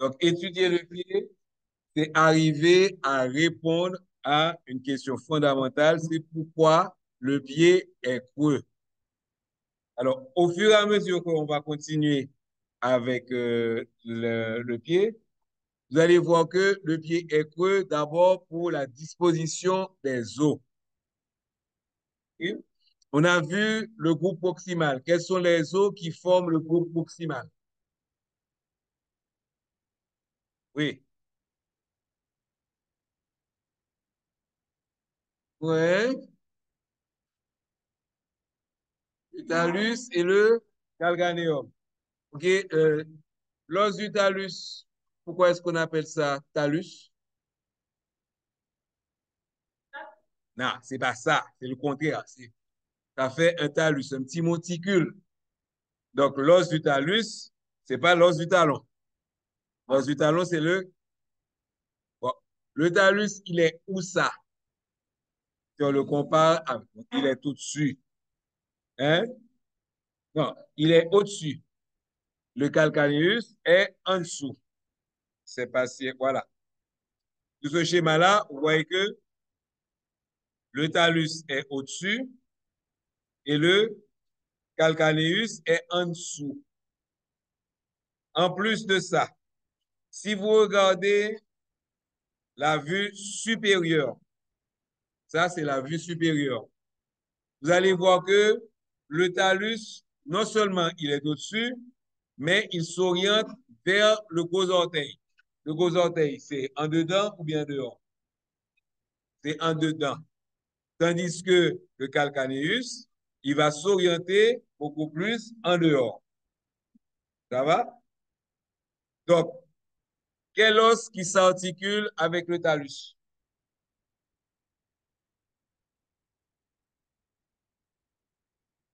Donc, étudier le pied, c'est arriver à répondre à une question fondamentale, c'est pourquoi le pied est creux. Alors, au fur et à mesure qu'on va continuer avec le pied, vous allez voir que le pied est creux d'abord pour la disposition des os. Ok? On a vu le groupe proximal. Quels sont les os qui forment le groupe proximal? Oui. Ouais. Le talus et le calcanéum. OK. L'os du talus, pourquoi est-ce qu'on appelle ça talus? Non, c'est pas ça. C'est le contraire. Ça fait un talus, un petit monticule. Donc, l'os du talus, c'est pas l'os du talon. L'os du talon, c'est bon, le talus, il est où ça? Si on le compare, il est au-dessus. Hein? Non, il est au-dessus. Le calcaneus est en dessous. C'est passé, voilà. Tout ce schéma-là, vous voyez que le talus est au-dessus et le calcaneus est en dessous. En plus de ça, si vous regardez la vue supérieure, ça c'est la vue supérieure, vous allez voir que le talus, non seulement il est au-dessus, mais il s'oriente vers le gros orteil. Le gros orteil, c'est en dedans ou bien dehors? C'est en dedans. Tandis que le calcaneus, il va s'orienter beaucoup plus en dehors. Ça va? Donc, quel os qui s'articule avec le talus?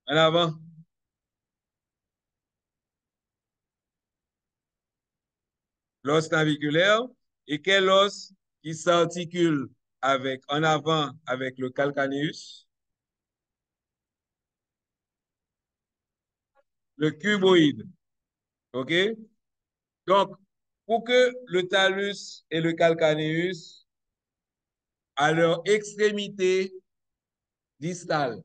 En avant. L'os naviculaire. Et quel os qui s'articule en avant avec le calcaneus? Le cuboïde. OK? Donc, pour que le talus et le calcaneus, à leur extrémité distale,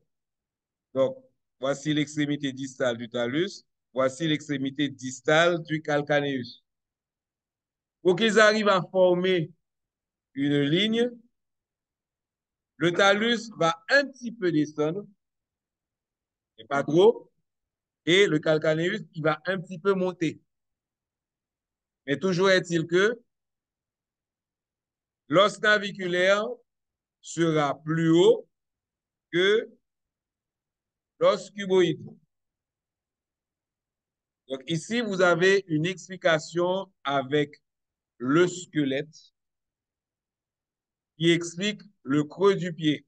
donc, voici l'extrémité distale du talus, voici l'extrémité distale du calcaneus. Pour qu'ils arrivent à former une ligne, le talus va un petit peu descendre, mais pas trop, et le calcaneus, il va un petit peu monter. Mais toujours est-il que l'os naviculaire sera plus haut que l'os cuboïde. Donc ici, vous avez une explication avec le squelette qui explique le creux du pied.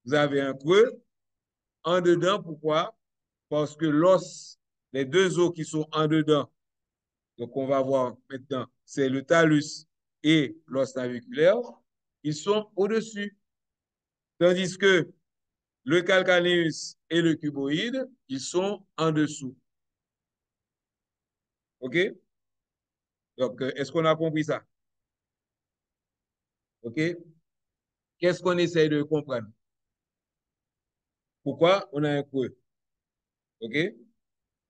Vous avez un creux en dedans, pourquoi? Parce que l'os, les deux os qui sont en dedans, donc on va voir maintenant, c'est le talus et l'os naviculaire, ils sont au-dessus. Tandis que le calcaneus et le cuboïde, ils sont en dessous. OK? Donc, est-ce qu'on a compris ça? OK? Qu'est-ce qu'on essaye de comprendre? Pourquoi on a un creux? OK?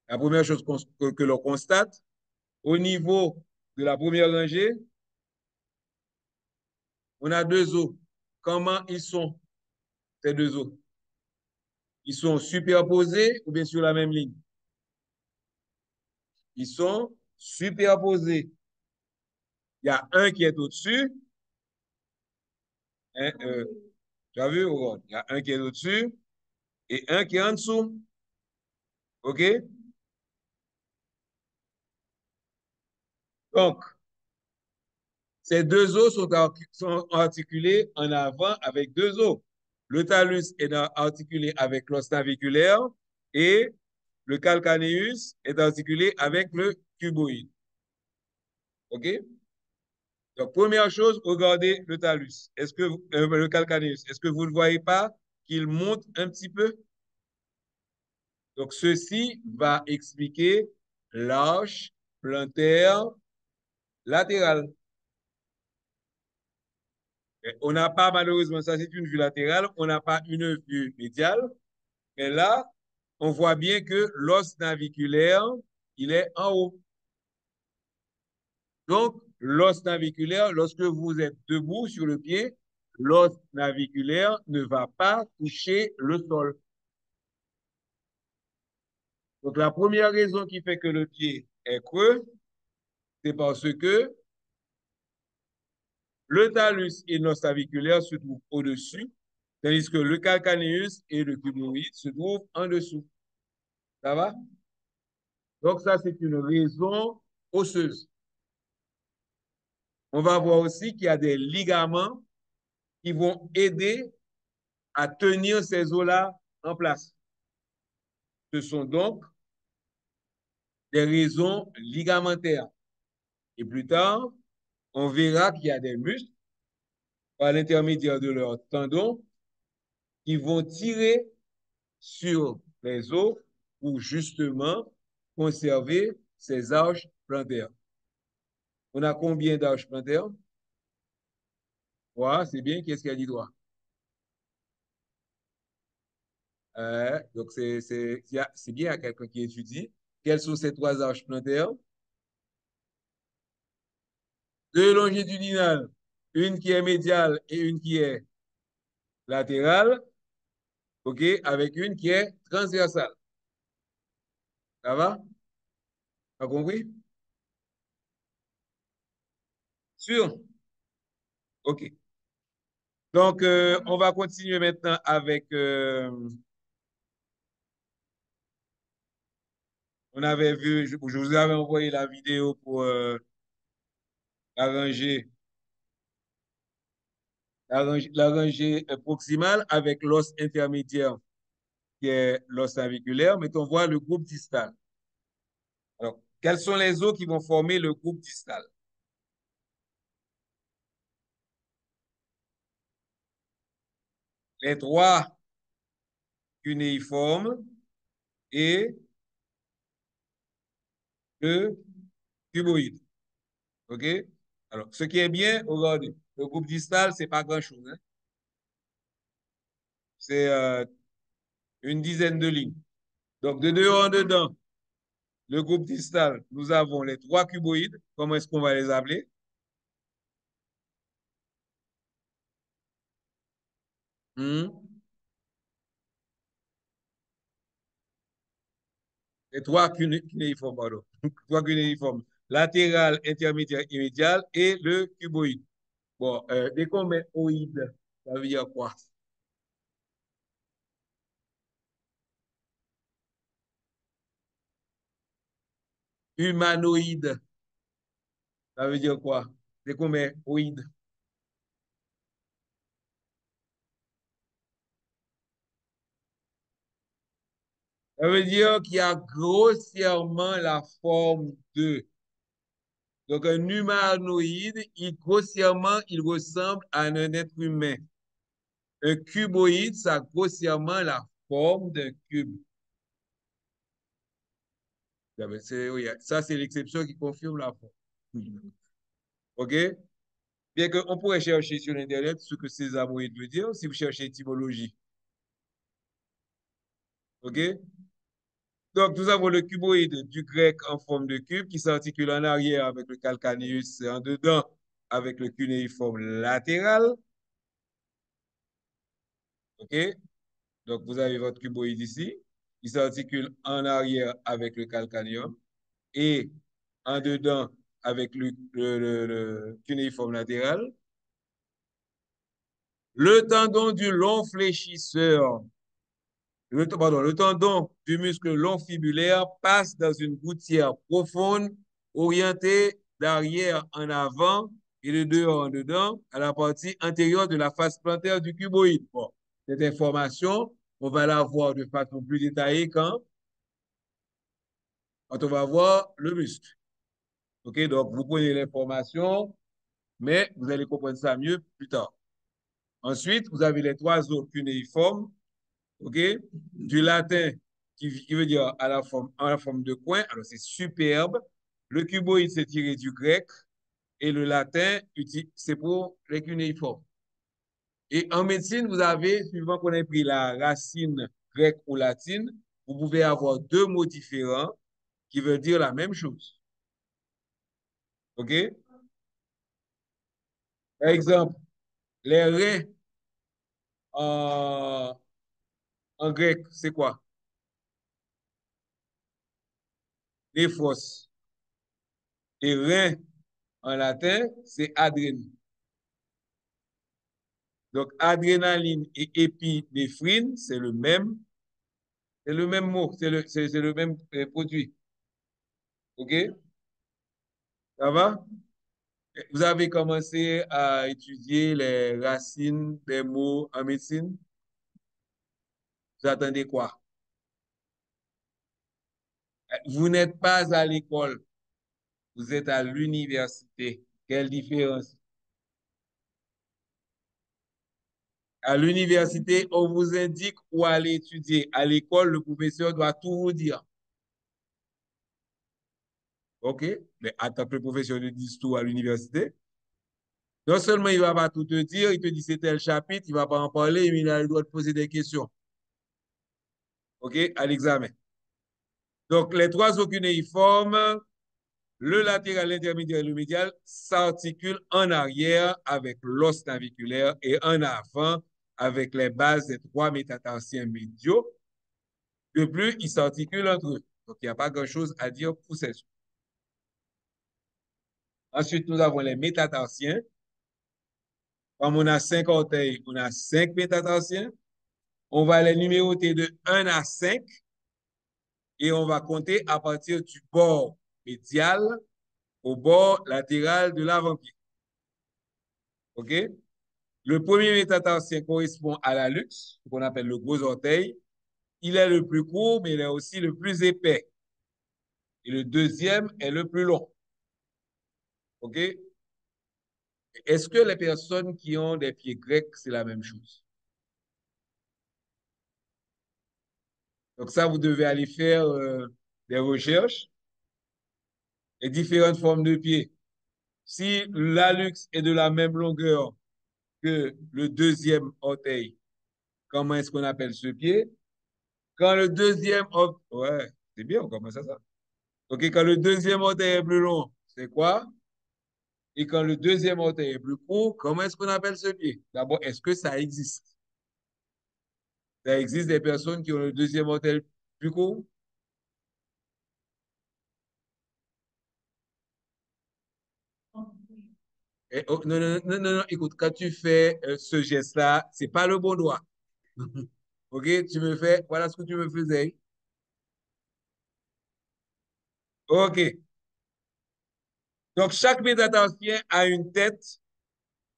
La première chose que l'on constate, au niveau de la première rangée, on a deux os. Comment ils sont, ces deux os? Ils sont superposés ou bien sur la même ligne? Ils sont superposés. Il y a un qui est au-dessus. Hein, tu as vu, Aurore? Il y a un qui est au-dessus et un qui est en dessous. OK? Donc, ces deux os sont articulés en avant avec deux os. Le talus est articulé avec l'os naviculaire et le calcaneus est articulé avec le cuboïde. OK? Donc, première chose, regardez le talus. Le calcaneus, est-ce que vous ne voyez pas qu'il monte un petit peu? Donc, ceci va expliquer l'arche plantaire latérale. On n'a pas, malheureusement, ça c'est une vue latérale, on n'a pas une vue médiale, mais là, on voit bien que l'os naviculaire, il est en haut. Donc, l'os naviculaire, lorsque vous êtes debout sur le pied, l'os naviculaire ne va pas toucher le sol. Donc, la première raison qui fait que le pied est creux, c'est parce que le talus et l'os naviculaire se trouvent au-dessus, tandis que le calcaneus et le cuboïde se trouvent en dessous. Ça va? Donc, ça, c'est une raison osseuse. On va voir aussi qu'il y a des ligaments qui vont aider à tenir ces os-là en place. Ce sont donc des raisons ligamentaires. Et plus tard, on verra qu'il y a des muscles par l'intermédiaire de leurs tendons qui vont tirer sur les os pour justement conserver ces arches plantaires. On a combien d'arches plantaires? Trois, c'est bien. Qu'est-ce qu'il a dit droit? Donc, c'est bien à quelqu'un qui étudie. Quelles sont ces trois arches plantaires? Deux longitudinales, une qui est médiale et une qui est latérale, OK, avec une qui est transversale. Ça va? T'as compris? Sûr? OK. Donc, on va continuer maintenant avec, on avait vu, je vous avais envoyé la vidéo pour arranger la rangée proximale avec l'os intermédiaire qui est l'os naviculaire, mais on voit le groupe distal. Alors, quels sont les os qui vont former le groupe distal? Les trois cunéiformes et le cuboïde. OK? Alors, ce qui est bien, regardez, le groupe distal, c'est pas grand-chose, hein? C'est une dizaine de lignes. Donc, de dehors en dedans, le groupe distal, nous avons les trois cuboïdes. Comment est-ce qu'on va les appeler? Hmm? Les trois cunéiformes, pardon. Trois cunéiformes. Latéral, intermédiaire, immédial et le cuboïde. Bon, dès qu'on met oïde, ça veut dire quoi? Humanoïde, ça veut dire quoi? Dès qu'on met oïde. Ça veut dire qu'il y a grossièrement la forme de. Donc, un humanoïde, grossièrement, il ressemble à un être humain. Un cuboïde, ça a grossièrement la forme d'un cube. Oui, ça, c'est l'exception qui confirme la forme. OK? Bien qu'on pourrait chercher sur Internet ce que ces amoïdes veut dire si vous cherchez étymologie. OK? Donc, nous avons le cuboïde du grec en forme de cube qui s'articule en arrière avec le calcaneus et en dedans avec le cunéiforme latéral. OK? Donc, vous avez votre cuboïde ici qui s'articule en arrière avec le calcanéum et en dedans avec le cunéiforme latéral. Le tendon du long fléchisseur, le tendon du muscle long fibulaire passe dans une gouttière profonde orientée d'arrière en avant et de dehors en dedans à la partie antérieure de la face plantaire du cuboïde. Bon, cette information, on va la voir de façon plus détaillée quand on va voir le muscle. OK, donc vous prenez l'information, mais vous allez comprendre ça mieux plus tard. Ensuite, vous avez les trois os cunéiformes, OK, du latin qui veut dire en la forme de coin. Alors, c'est superbe. Le cuboïde, c'est tiré du grec. Et le latin, c'est pour les cunéiformes. Et en médecine, vous avez, suivant qu'on ait pris la racine grecque ou latine, vous pouvez avoir deux mots différents qui veulent dire la même chose. OK? Par exemple, les reins en, en grec, c'est quoi? Les fosses. Et reins en latin, c'est adrénaline. Donc, adrénaline et épinéphrine, c'est le même mot, c'est le même produit. OK? Ça va? Vous avez commencé à étudier les racines des mots en médecine? Vous attendez quoi? Vous n'êtes pas à l'école, vous êtes à l'université. Quelle différence? À l'université, on vous indique où aller étudier. À l'école, le professeur doit tout vous dire. OK? Mais attends que le professeur te dise tout à l'université. Non seulement il ne va pas tout te dire, il te dit c'est tel chapitre, il ne va pas en parler, mais il a le droit de poser des questions. OK? À l'examen. Donc, les trois os cunéiformes, le latéral, l'intermédiaire et le médial s'articulent en arrière avec l'os naviculaire et en avant avec les bases des trois métatarsiens médiaux. De plus, ils s'articulent entre eux. Donc, il n'y a pas grand-chose à dire pour ces os. Ensuite, nous avons les métatarsiens. Comme on a 5 orteils, on a 5 métatarsiens. On va les numéroter de 1 à 5 et on va compter à partir du bord médial au bord latéral de l'avant-pied. OK? Le premier métatarsien correspond à la luxe, qu'on appelle le gros orteil. Il est le plus court, mais il est aussi le plus épais. Et le deuxième est le plus long. OK? Est-ce que les personnes qui ont des pieds grecs, c'est la même chose? Donc ça, vous devez aller faire des recherches et différentes formes de pieds. Si l'hallux est de la même longueur que le deuxième orteil, comment est-ce qu'on appelle ce pied? Quand le deuxième orteil, ouais, c'est bien, on commence à ça. OK, quand le deuxième orteil est plus long, c'est quoi? Et quand le deuxième orteil est plus court, comment est-ce qu'on appelle ce pied? D'abord, est-ce que ça existe? Ça existe des personnes qui ont le deuxième orteil plus court? Oh, non, non, non, non, non, écoute, quand tu fais ce geste-là, c'est pas le bon doigt. OK, tu me fais, voilà ce que tu me faisais. OK. Donc, chaque métatarsien a une tête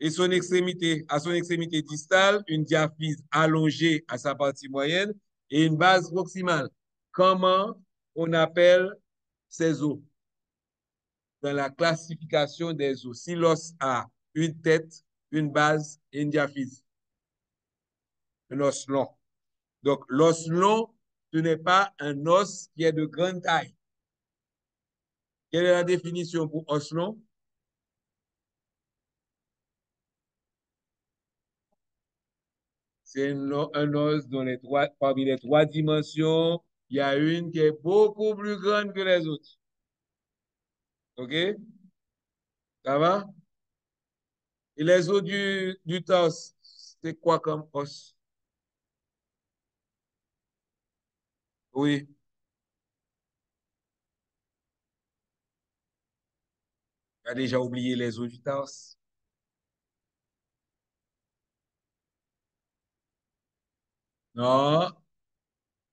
et à son extrémité distale, une diaphyse allongée à sa partie moyenne et une base proximale. Comment on appelle ces os? Dans la classification des os, si l'os a une tête, une base et une diaphyse, un os long. Donc, l'os long, ce n'est pas un os qui est de grande taille. Quelle est la définition pour os long? C'est un os dont parmi les trois dimensions, il y a une qui est beaucoup plus grande que les autres. OK? Ça va? Et les os du torse, c'est quoi comme os? Oui, tu as déjà oublié les os du torse. Non,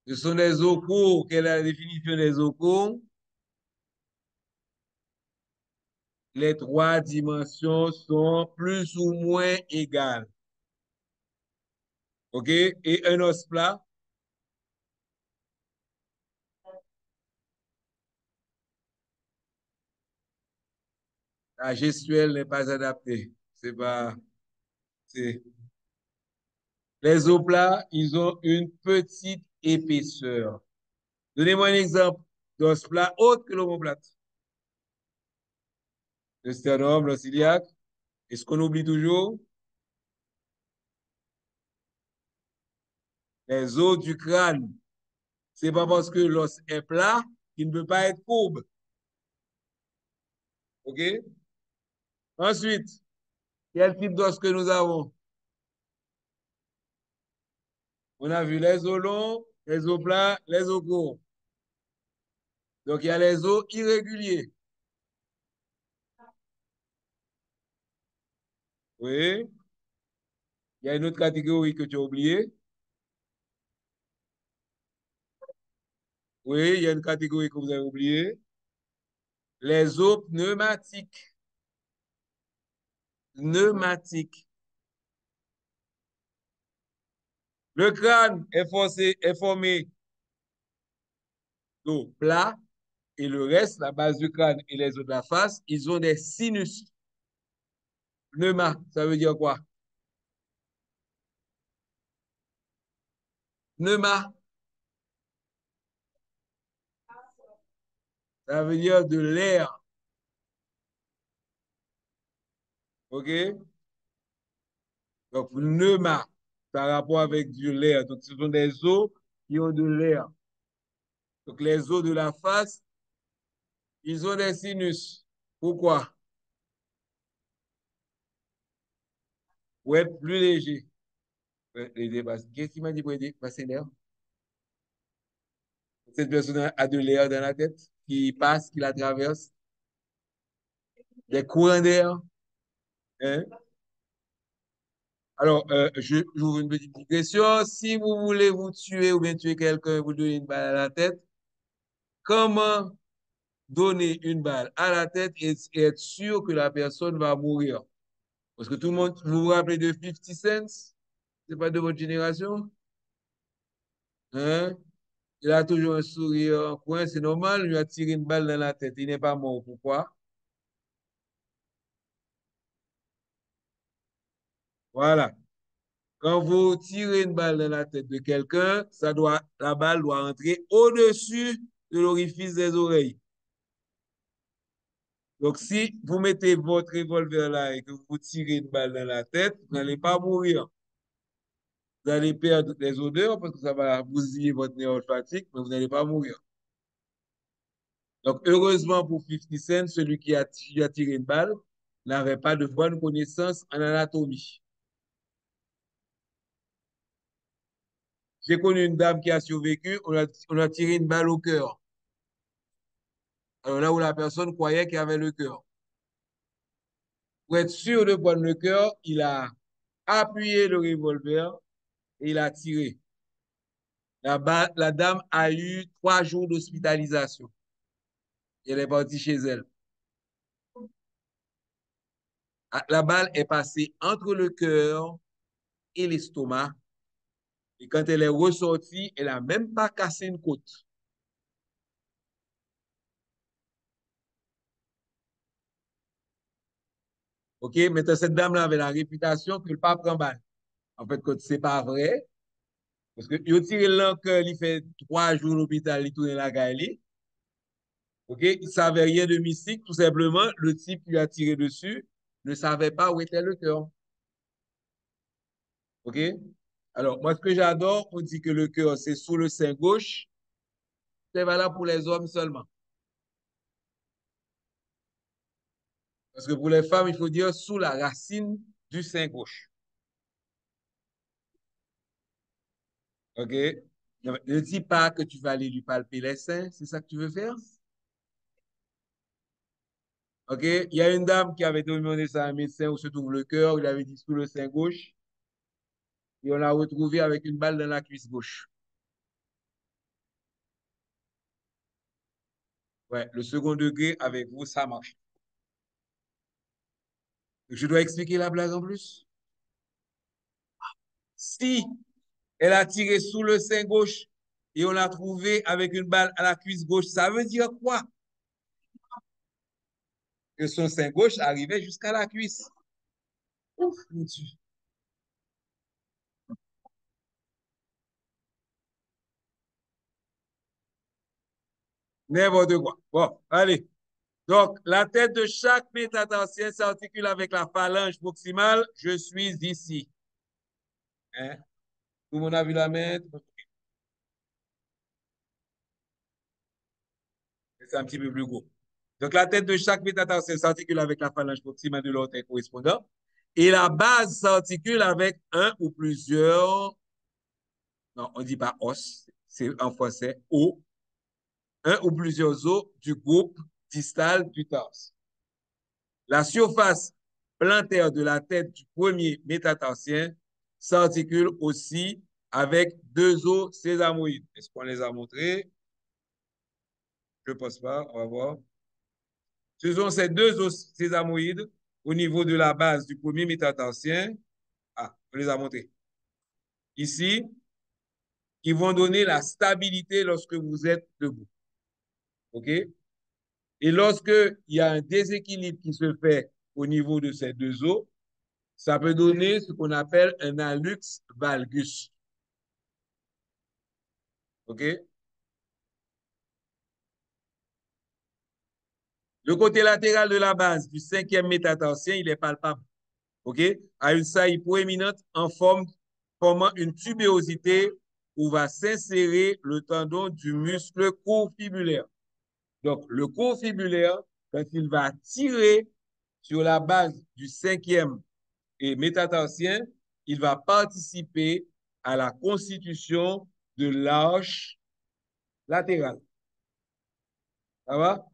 ce sont des os courts. Quelle est la définition des os courts? Les trois dimensions sont plus ou moins égales. OK? Et un os plat, la gestuelle n'est pas adaptée. C'est pas, c'est, les os plats, ils ont une petite épaisseur. Donnez-moi un exemple d'os plat autre que l'omoplate. Le sternum, l'os iliaque. Et ce qu'on oublie toujours, les os du crâne. C'est pas parce que l'os est plat qu'il ne peut pas être courbe. OK? Ensuite, quel type d'os que nous avons? On a vu les os longs, les os plats, les os courts. Donc, il y a les os irréguliers. Oui. Il y a une autre catégorie que tu as oubliée. Oui, il y a une catégorie que vous avez oubliée. Les os pneumatiques. Pneumatiques. Le crâne est formé d'os plats et le reste, la base du crâne et les os de la face, ils ont des sinus. Pneuma, ça veut dire quoi? Pneuma, ça veut dire de l'air. OK? Donc, pneuma, ça a rapport avec du l'air. Donc, ce sont des os qui ont de l'air. Donc, les os de la face, ils ont des sinus. Pourquoi? Pour être plus léger. Qu'est-ce qu'il m'a dit pour aider? Passer l'air? Cette personne a de l'air dans la tête qui passe, qui la traverse. Des courants d'air. Hein? Alors, j'ouvre une petite digression. Si vous voulez vous tuer ou bien tuer quelqu'un, vous donnez une balle à la tête. Comment donner une balle à la tête et être sûr que la personne va mourir? Parce que tout le monde, vous vous rappelez de 50 Cent? C'est pas de votre génération? Hein? Il a toujours un sourire en coin, c'est normal, il lui a tiré une balle dans la tête. Il n'est pas mort. Pourquoi? Voilà. Quand vous tirez une balle dans la tête de quelqu'un, la balle doit entrer au-dessus de l'orifice des oreilles. Donc, si vous mettez votre revolver là et que vous tirez une balle dans la tête, vous n'allez pas mourir. Vous allez perdre les odeurs parce que ça va bousiller votre nerf olfactif, mais vous n'allez pas mourir. Donc, heureusement pour 50 Cent, celui qui a tiré une balle n'avait pas de bonnes connaissances en anatomie. J'ai connu une dame qui a survécu, on a tiré une balle au cœur. Alors là où la personne croyait qu'il avait le cœur. Pour être sûr de prendre le cœur, il a appuyé le revolver et il a tiré. La dame a eu 3 jours d'hospitalisation. Elle est partie chez elle. La balle est passée entre le cœur et l'estomac. Et quand elle est ressortie, elle n'a même pas cassé une côte. OK? Maintenant, cette dame-là avait la réputation que le pape prend balle. En fait, ce n'est pas vrai. Parce que il tire l'encre, il fait 3 jours d'hôpital, il tourne la caille. OK? Il ne savait rien de mystique. Tout simplement, le type qui lui a tiré dessus ne savait pas où était le cœur. OK? Alors, moi, ce que j'adore, on dit que le cœur, c'est sous le sein gauche. C'est valable pour les hommes seulement. Parce que pour les femmes, il faut dire sous la racine du sein gauche. OK? Ne dis pas que tu vas aller lui palper les seins. C'est ça que tu veux faire? OK? Il y a une dame qui avait demandé ça à un médecin où se trouve le cœur. Il avait dit sous le sein gauche. Et on l'a retrouvé avec une balle dans la cuisse gauche. Ouais, le second degré avec vous, ça marche. Je dois expliquer la blague en plus. Si elle a tiré sous le sein gauche et on l'a trouvé avec une balle à la cuisse gauche, ça veut dire quoi? Que son sein gauche arrivait jusqu'à la cuisse. Ouf, mon Dieu. N'importe quoi. Bon, allez. Donc, la tête de chaque métatarsienne s'articule avec la phalange proximale. Je suis ici. Hein? Tout le monde a vu la main? C'est un petit peu plus gros. Donc, la tête de chaque métatarsienne s'articule avec la phalange proximale de l'orteil correspondant. Et la base s'articule avec un ou plusieurs, non, on ne dit pas os, c'est en français, os, un ou plusieurs os du groupe distal du tarse. La surface plantaire de la tête du premier métatarsien s'articule aussi avec deux os sésamoïdes. Est-ce qu'on les a montrés? Je ne pense pas, on va voir. Ce sont ces deux os sésamoïdes au niveau de la base du premier métatarsien. Ah, on les a montrés. Ici, qui vont donner la stabilité lorsque vous êtes debout. OK? Et lorsque il y a un déséquilibre qui se fait au niveau de ces deux os, ça peut donner ce qu'on appelle un hallux valgus. OK? Le côté latéral de la base du cinquième métatarsien, il est palpable. OK? À une saillie proéminente en forme, formant une tubéosité où va s'insérer le tendon du muscle court fibulaire. Donc, le court fibulaire, quand il va tirer sur la base du cinquième et métatarsien, il va participer à la constitution de l'arche latérale. Ça va?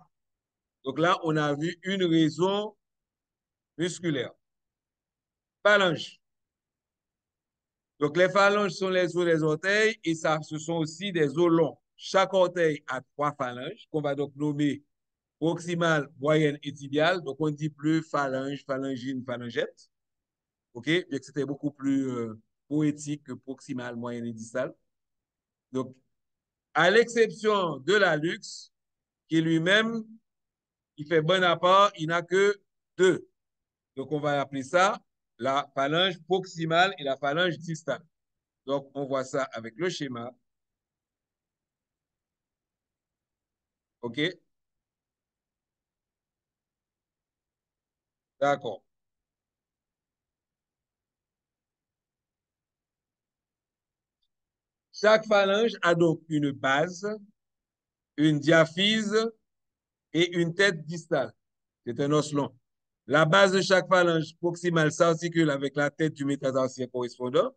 Donc là, on a vu une raison musculaire. Phalange. Donc les phalanges sont les os des orteils et ça, ce sont aussi des os longs. Chaque orteil a trois phalanges qu'on va donc nommer proximale, moyenne et tibiale. Donc on ne dit plus phalange, phalangine, phalangette. OK? Bien que c'était beaucoup plus poétique que proximale, moyenne et distale. Donc, à l'exception de la luxe, qui lui-même, il fait bon à part, il n'a que deux. Donc, on va appeler ça la phalange proximale et la phalange distale. Donc, on voit ça avec le schéma. OK? D'accord. Chaque phalange a donc une base, une diaphyse et une tête distale. C'est un os long. La base de chaque phalange proximale s'articule avec la tête du métatarsien correspondant.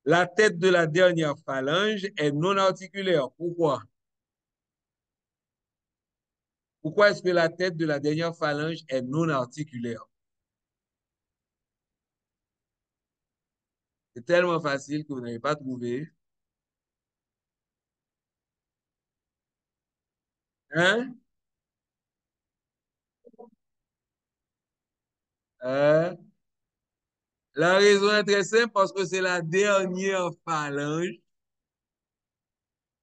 La tête de la dernière phalange est non articulaire. Pourquoi? Pourquoi est-ce que la tête de la dernière phalange est non articulaire? C'est tellement facile que vous n'avez pas trouvé. Hein? Euh, la raison est très simple parce que c'est la dernière phalange.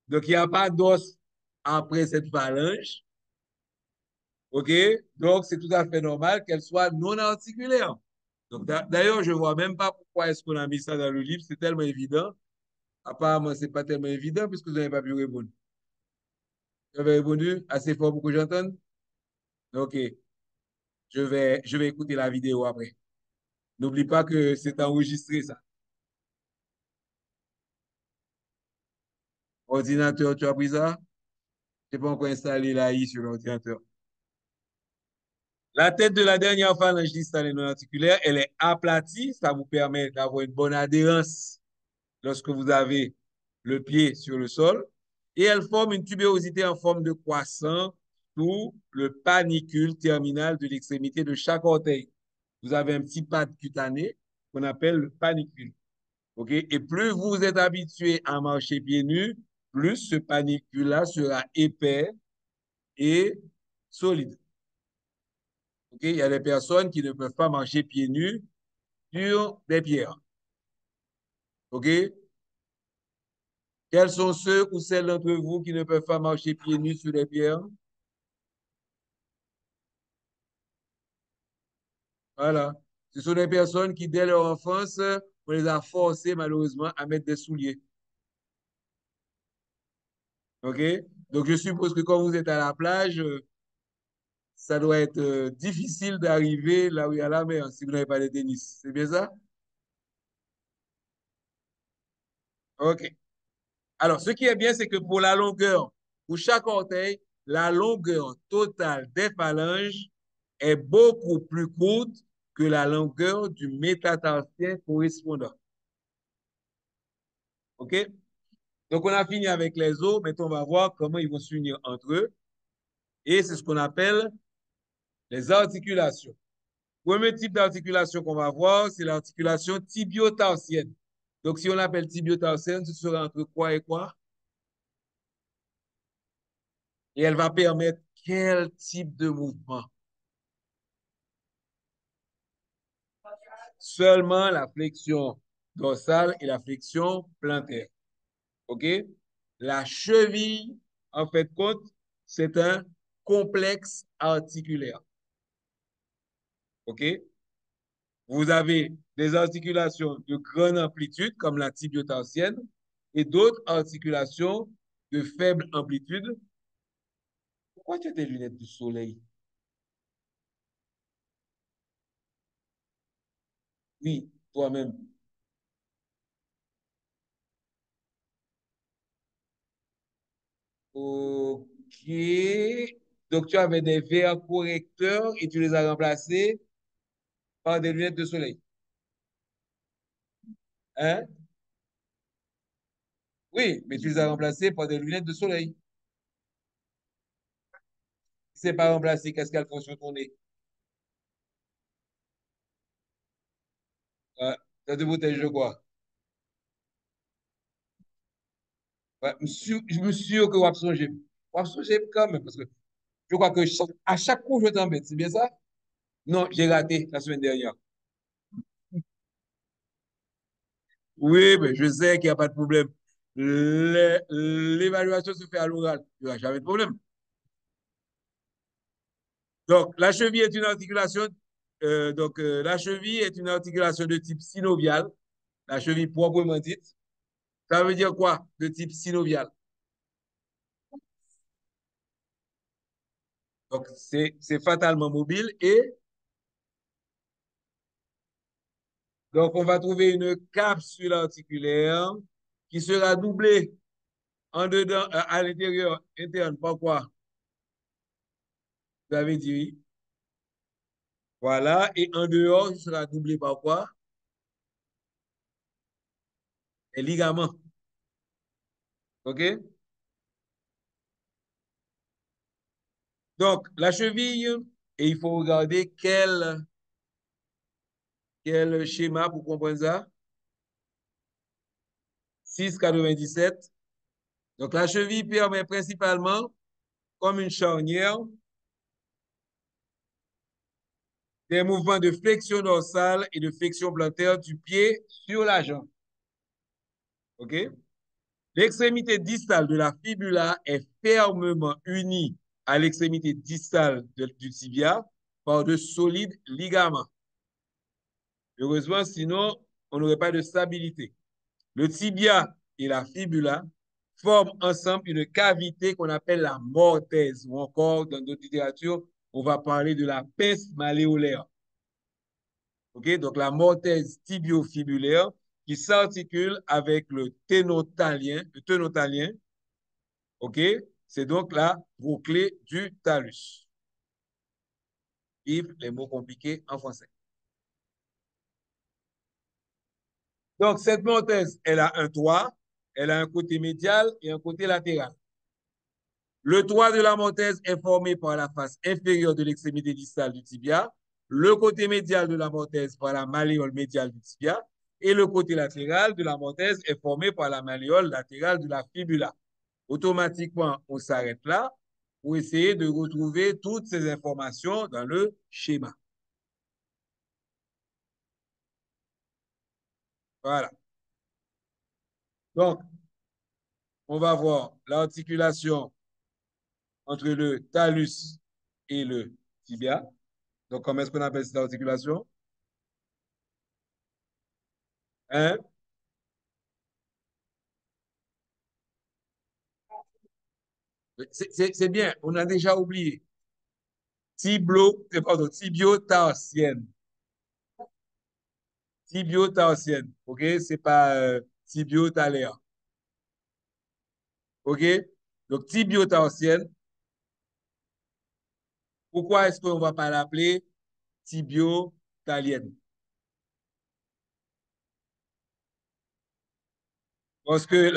Donc, il n'y a pas d'os après cette phalange. OK? Donc, c'est tout à fait normal qu'elle soit non articulaire. Donc, d'ailleurs, je ne vois même pas pourquoi est-ce qu'on a mis ça dans le livre. C'est tellement évident. Apparemment, ce n'est pas tellement évident puisque vous n'avez pas pu répondre. Vous avez répondu assez fort pour que j'entende? OK. Je vais écouter la vidéo après. N'oublie pas que c'est enregistré, ça. Ordinateur, tu as pris ça? Je n'ai pas encore installé l'AI sur l'ordinateur. La tête de la dernière phalange distale et non articulaire, elle est aplatie. Ça vous permet d'avoir une bonne adhérence lorsque vous avez le pied sur le sol. Et elle forme une tubérosité en forme de croissant sous le panicule terminal de l'extrémité de chaque orteil. Vous avez un petit pad cutané qu'on appelle le panicule. OK? Et plus vous êtes habitué à marcher pieds nus, plus ce panicule-là sera épais et solide. OK? Il y a des personnes qui ne peuvent pas marcher pieds nus sur des pierres. OK? Quels sont ceux ou celles d'entre vous qui ne peuvent pas marcher pieds nus sur des pierres? Voilà. Ce sont des personnes qui, dès leur enfance, on les a forcés malheureusement à mettre des souliers. OK? Donc, je suppose que quand vous êtes à la plage, ça doit être difficile d'arriver là où il y a la mer si vous n'avez pas de tennis. C'est bien ça? OK. Alors, ce qui est bien, c'est que pour la longueur, pour chaque orteil, la longueur totale des phalanges est beaucoup plus courte que la longueur du métatarsien correspondant. OK? Donc, on a fini avec les os. Maintenant, on va voir comment ils vont s'unir entre eux. Et c'est ce qu'on appelle les articulations. Premier type d'articulation qu'on va voir, c'est l'articulation tibio-tarsienne. Donc, si on l'appelle tibio-tarsienne, ce sera entre quoi et quoi? Et elle va permettre quel type de mouvement? Seulement la flexion dorsale et la flexion plantaire. OK? La cheville, en fait, compte, c'est un complexe articulaire. OK? Vous avez des articulations de grande amplitude, comme la tibio-tarsienne, et d'autres articulations de faible amplitude. Pourquoi tu as des lunettes de soleil? Oui, toi-même. OK. Donc, tu avais des verres correcteurs et tu les as remplacés par des lunettes de soleil. Hein? Oui, mais tu les as remplacés par des lunettes de soleil. Si c'est pas remplacé, qu'est-ce qu'elles font sur ton nez? Ça te protège de quoi? Ouais, je me suis sûr que vous avez songé. Vous avez songé quand même, parce que je crois que à chaque coup, je t'embête. C'est bien ça? Non, j'ai raté la semaine dernière. Oui, mais je sais qu'il n'y a pas de problème. L'évaluation se fait à l'oral. Il n'y a jamais de problème. Donc, la cheville est une articulation. La cheville est une articulation de type synovial. La cheville proprement dite. Ça veut dire quoi de type synovial? Donc, c'est fatalement mobile et donc on va trouver une capsule articulaire qui sera doublée en dedans, à l'intérieur interne par quoi? Vous avez dit oui. Voilà. Et en dehors, il sera doublé par quoi? Les ligaments. OK? Donc, la cheville, et il faut regarder quel schéma pour comprendre ça. 6,97. Donc, la cheville permet principalement, comme une charnière, des mouvements de flexion dorsale et de flexion plantaire du pied sur la jambe. OK? L'extrémité distale de la fibula est fermement unie à l'extrémité distale du tibia par de solides ligaments. Heureusement, sinon, on n'aurait pas de stabilité. Le tibia et la fibula forment ensemble une cavité qu'on appelle la mortaise, ou encore, dans d'autres littératures, on va parler de la pince malléolaire. OK? Donc, la mortaise tibio-fibulaire qui s'articule avec le tenotalien. OK? C'est donc la bouclée du talus. Vive les mots compliqués en français. Donc, cette mortaise, elle a un toit, elle a un côté médial et un côté latéral. Le toit de la mortaise est formé par la face inférieure de l'extrémité distale du tibia, le côté médial de la mortaise par la malléole médiale du tibia, et le côté latéral de la mortaise est formé par la malléole latérale de la fibula. Automatiquement, on s'arrête là pour essayer de retrouver toutes ces informations dans le schéma. Voilà. Donc, on va voir l'articulation entre le talus et le tibia. Donc, comment est-ce qu'on appelle cette articulation? Hein? C'est bien, on a déjà oublié. tibio-tarsienne. Tibio-tarsienne. OK? C'est pas tibio-talaire. OK? Donc, tibio-tarsienne. Pourquoi est-ce qu'on ne va pas l'appeler tibio-talienne? Parce que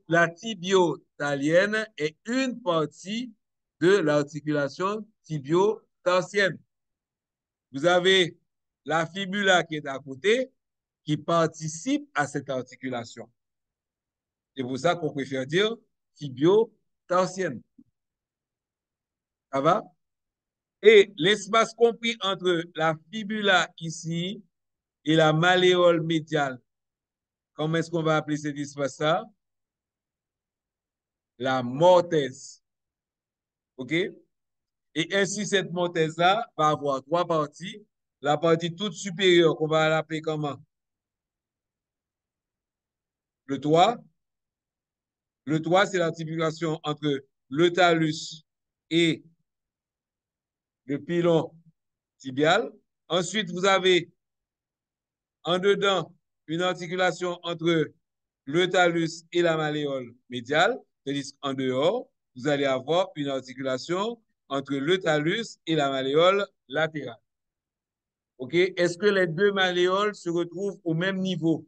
la tibio-talienne est une partie de l'articulation tibio-tarsienne. Vous avez la fibula qui est à côté, qui participe à cette articulation. C'est pour ça qu'on préfère dire tibio-tarsienne. Ça va? Et l'espace compris entre la fibula ici et la malléole médiale, comment est-ce qu'on va appeler cet espace-là? La mortaise. OK? Et ainsi, cette mortaise-là va avoir trois parties. La partie toute supérieure, qu'on va l'appeler comment? Le toit. Le toit, c'est l'articulation entre le talus et le pilon tibial. Ensuite, vous avez en dedans une articulation entre le talus et la malléole médiale, tandis qu'en dehors, vous allez avoir une articulation entre le talus et la malléole latérale. OK? Est-ce que les deux malléoles se retrouvent au même niveau?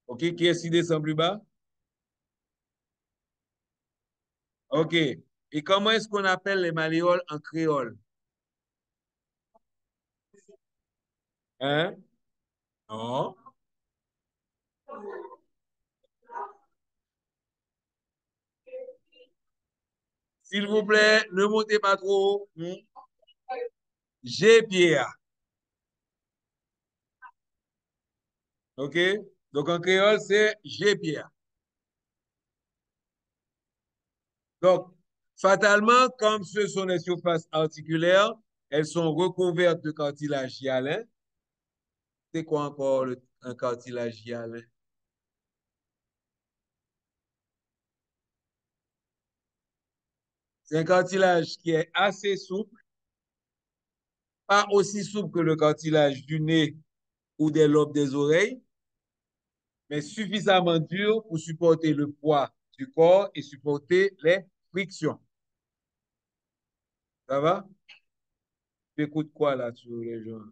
OK? Qui est-ce qui descend plus bas? OK. Et comment est-ce qu'on appelle les malléoles en créole? Hein? Non. S'il vous plaît, ne montez pas trop haut. G-Pierre. OK? Donc en créole, c'est G-Pierre. Donc, fatalement, comme ce sont les surfaces articulaires, elles sont recouvertes de cartilage hyalin. C'est quoi encore un cartilage hyalin? C'est un cartilage qui est assez souple, pas aussi souple que le cartilage du nez ou des lobes des oreilles, mais suffisamment dur pour supporter le poids du corps et supporter les frictions. Ça va? Tu écoutes quoi là sur les gens?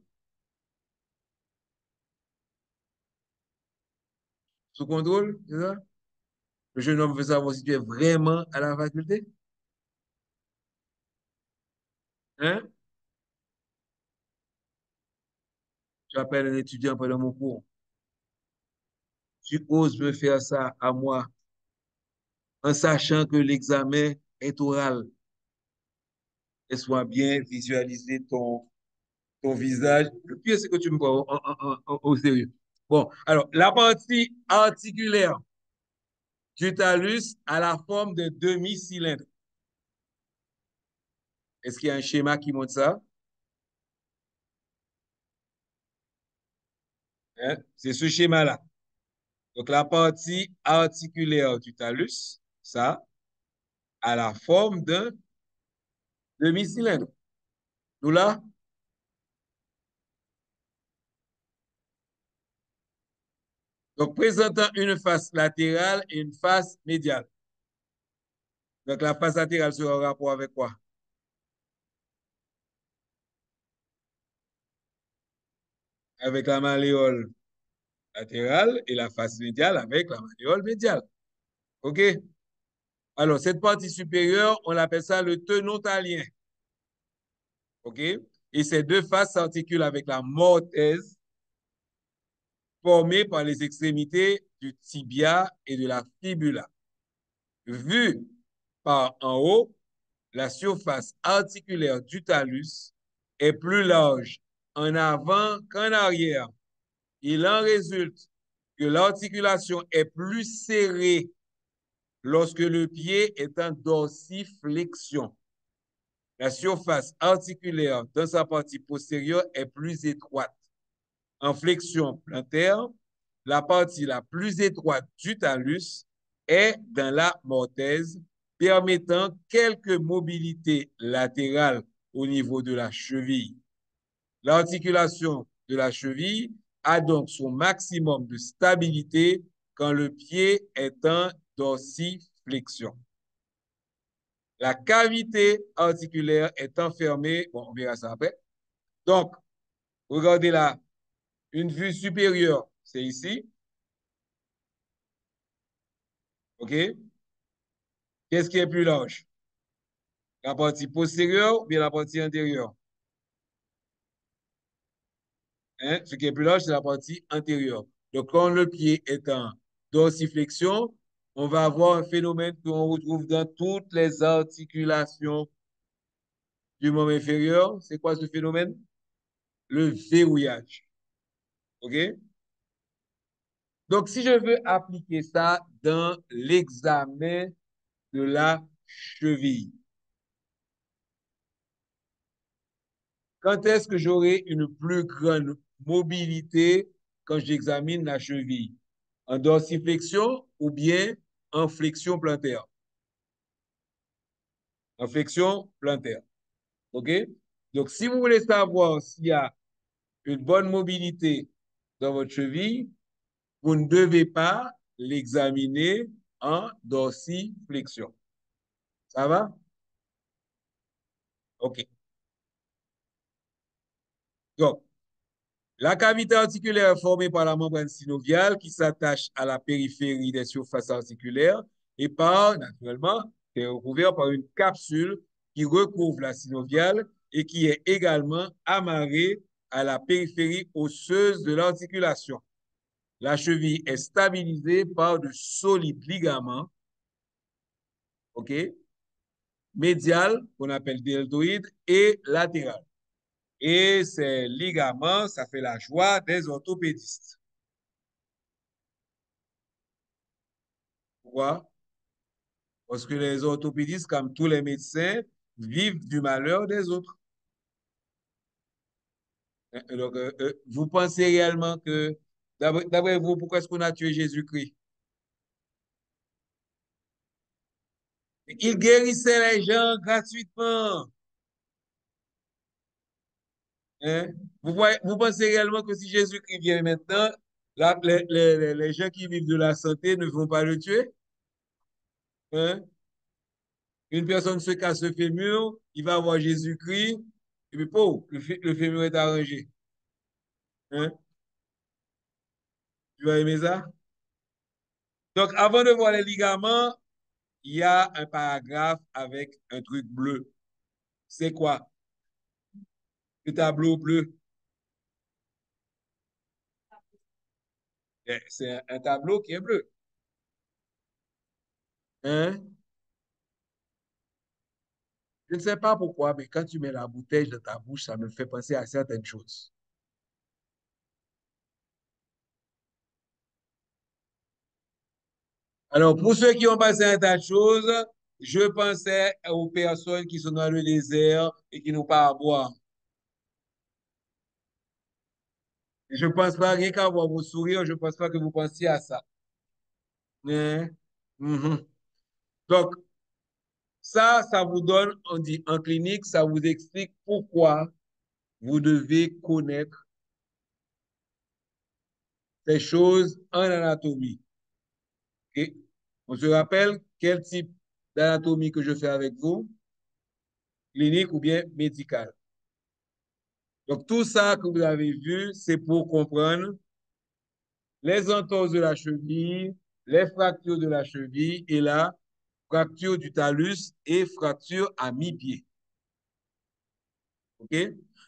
Sous contrôle, c'est ça? Le jeune homme veut savoir si tu es vraiment à la faculté? Hein? Tu appelles un étudiant pendant mon cours. Tu oses me faire ça à moi en sachant que l'examen est oral. Laisse-moi bien visualiser ton visage. Le pire, c'est que tu me vois au sérieux. Bon, alors, la partie articulaire du talus a la forme de demi-cylindre. Est-ce qu'il y a un schéma qui montre ça? Hein? C'est ce schéma-là. Donc, la partie articulaire du talus, ça, a la forme d'un demi-cylindre. Nous là? Donc, présentant une face latérale et une face médiale. Donc, la face latérale sera en rapport avec quoi? Avec la malléole latérale et la face médiale avec la malléole médiale. OK? Alors, cette partie supérieure, on appelle ça le tenotalien. OK? Et ces deux faces s'articulent avec la mortaise formée par les extrémités du tibia et de la fibula. Vue par en haut, la surface articulaire du talus est plus large en avant qu'en arrière. Il en résulte que l'articulation est plus serrée lorsque le pied est en dorsiflexion. La surface articulaire dans sa partie postérieure est plus étroite. En flexion plantaire, la partie la plus étroite du talus est dans la mortaise permettant quelques mobilités latérales au niveau de la cheville. L'articulation de la cheville a donc son maximum de stabilité quand le pied est en dorsiflexion. La cavité articulaire est enfermée, bon, on verra ça après. Donc, regardez là, une vue supérieure, c'est ici, OK? Qu'est-ce qui est plus large? La partie postérieure ou bien la partie antérieure? Hein? Ce qui est plus large, c'est la partie antérieure. Donc, quand le pied est en dorsiflexion, on va avoir un phénomène qu'on retrouve dans toutes les articulations du membre inférieur. C'est quoi ce phénomène? Le verrouillage. OK? Donc, si je veux appliquer ça dans l'examen de la cheville, quand est-ce que j'aurai une plus grande mobilité quand j'examine la cheville? En dorsiflexion ou bien en flexion plantaire? En flexion plantaire. OK? Donc, si vous voulez savoir s'il y a une bonne mobilité dans votre cheville, vous ne devez pas l'examiner en dorsiflexion. Ça va? OK. Donc, la cavité articulaire est formée par la membrane synoviale qui s'attache à la périphérie des surfaces articulaires et par, naturellement, est recouvert par une capsule qui recouvre la synoviale et qui est également amarrée à la périphérie osseuse de l'articulation. La cheville est stabilisée par de solides ligaments, OK, médial, qu'on appelle deltoïdes, et latéral. Et ces ligaments, ça fait la joie des orthopédistes. Pourquoi? Parce que les orthopédistes, comme tous les médecins, vivent du malheur des autres. Donc, vous pensez réellement que, d'après vous, pourquoi est-ce qu'on a tué Jésus-Christ? Il guérissait les gens gratuitement. Hein? Vous pensez réellement que si Jésus-Christ vient maintenant, les gens qui vivent de la santé ne vont pas le tuer? Hein? Une personne se casse le fémur, il va voir Jésus-Christ, et puis, oh, le fémur est arrangé. Hein? Tu vas aimer ça? Donc, avant de voir les ligaments, il y a un paragraphe avec un truc bleu. C'est quoi? Le tableau bleu. C'est un tableau qui est bleu. Hein? Je ne sais pas pourquoi, mais quand tu mets la bouteille dans ta bouche, ça me fait penser à certaines choses. Alors, pour ceux qui ont passé un tas de choses, je pensais aux personnes qui sont dans le désert et qui n'ont pas à boire. Je ne pense pas, rien qu'à voir vos sourires, je ne pense pas que vous pensiez à ça. Hein? Mhm. Donc, ça vous donne, on dit en clinique, ça vous explique pourquoi vous devez connaître ces choses en anatomie. OK? On se rappelle quel type d'anatomie que je fais avec vous, clinique ou bien médicale. Donc, tout ça que vous avez vu, c'est pour comprendre les entorses de la cheville, les fractures de la cheville et la fracture du talus et fracture à mi-pied. OK?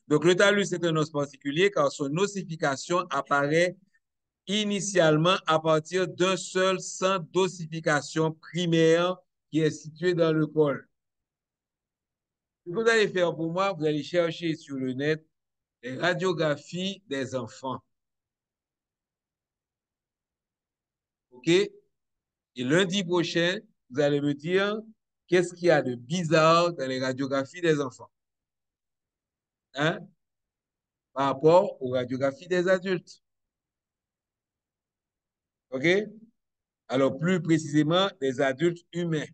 Donc, le talus est un os particulier car son ossification apparaît initialement à partir d'un seul centre d'ossification primaire qui est situé dans le col. Ce que vous allez faire pour moi, vous allez chercher sur le net les radiographies des enfants. OK? Et lundi prochain, vous allez me dire qu'est-ce qu'il y a de bizarre dans les radiographies des enfants. Hein? Par rapport aux radiographies des adultes. OK? Alors, plus précisément, des adultes humains.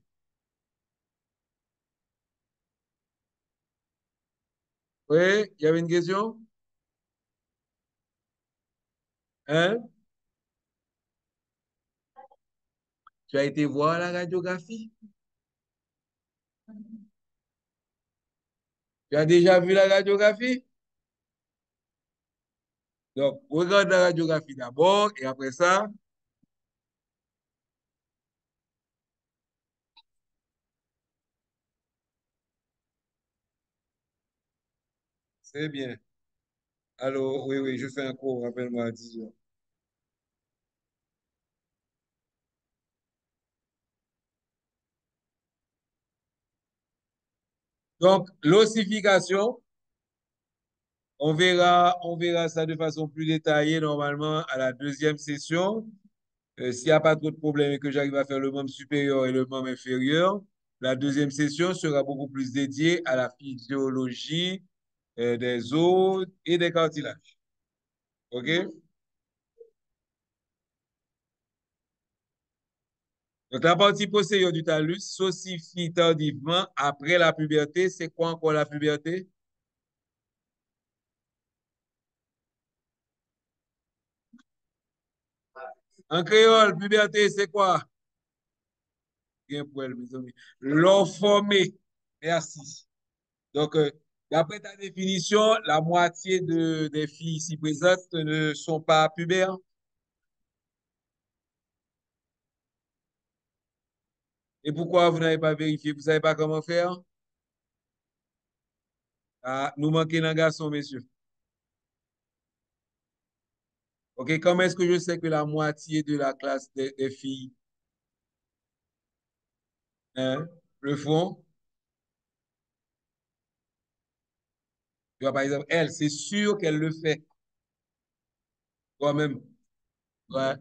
Oui, il y avait une question? Hein? Tu as été voir la radiographie? Tu as déjà vu la radiographie? Donc, regarde la radiographie d'abord et après ça, c'est bien. Alors, oui, oui, je fais un cours, rappelle-moi à 10 heures. Donc, l'ossification, on verra ça de façon plus détaillée normalement à la deuxième session. S'il n'y a pas trop de problème et que j'arrive à faire le membre supérieur et le membre inférieur, la deuxième session sera beaucoup plus dédiée à la physiologie des os et des cartilages. OK? Donc, la partie postérieure du talus s'ossifie tardivement après la puberté. C'est quoi encore la puberté? En créole, puberté, c'est quoi? Bien pour elle, mes amis. L'ont formé. Merci. Donc, d'après ta définition, la moitié des filles ici présentes ne sont pas pubères. Et pourquoi vous n'avez pas vérifié? Vous ne savez pas comment faire? Ah, nous manquons d'un garçon, messieurs. OK, comment est-ce que je sais que la moitié de la classe des filles hein, le font? Tu vois, par exemple, elle, c'est sûr qu'elle le fait. Toi-même, ouais,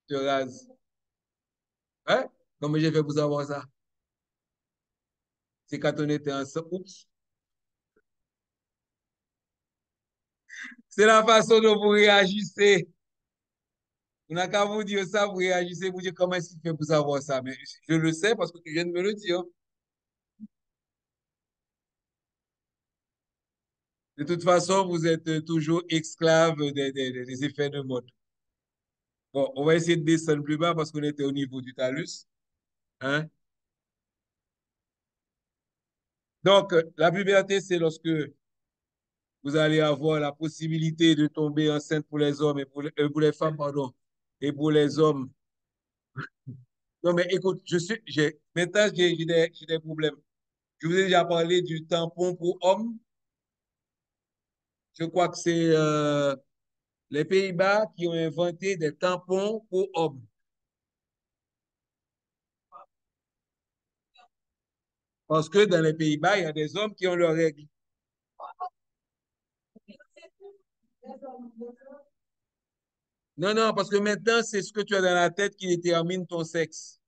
tu te rases. Ouais? Comment j'ai fait pour savoir ça? C'est quand on était ensemble. Oups. C'est la façon dont vous réagissez. On n'a qu'à vous dire ça, vous réagissez, vous dire comment est-ce qu'il fait pour savoir ça. Mais je le sais parce que tu viens de me le dire. De toute façon, vous êtes toujours esclave des effets de mode. Bon, on va essayer de descendre plus bas parce qu'on était au niveau du talus. Hein? Donc, la puberté, c'est lorsque vous allez avoir la possibilité de tomber enceinte pour les hommes et pour les femmes, pardon, et pour les hommes. Non, mais écoute, maintenant, j'ai des problèmes. Je vous ai déjà parlé du tampon pour hommes. Je crois que c'est les Pays-Bas qui ont inventé des tampons pour hommes. Parce que dans les Pays-Bas, il y a des hommes qui ont leurs règles. Non, non, parce que maintenant, c'est ce que tu as dans la tête qui détermine ton sexe.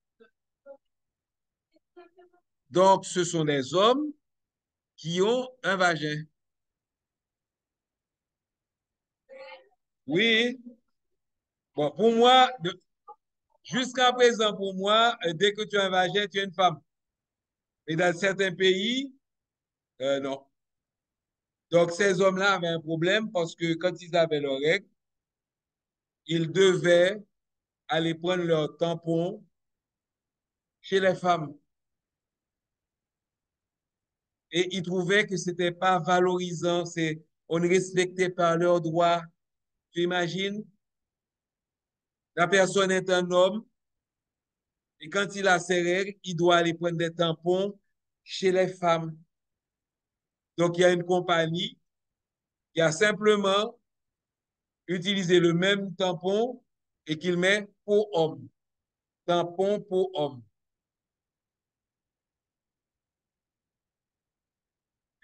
Donc, ce sont des hommes qui ont un vagin. Oui. Bon, pour moi, jusqu'à présent, pour moi, dès que tu as un vagin, tu es une femme. Et dans certains pays, non. Donc, ces hommes-là avaient un problème parce que quand ils avaient leurs règles, ils devaient aller prendre leur tampon chez les femmes. Et ils trouvaient que c'était pas valorisant, on ne respectait pas leurs droits. Tu imagines? La personne est un homme et quand il a ses règles, il doit aller prendre des tampons chez les femmes. Donc, il y a une compagnie qui a simplement utilisé le même tampon et qu'il met pour homme. Tampon pour homme.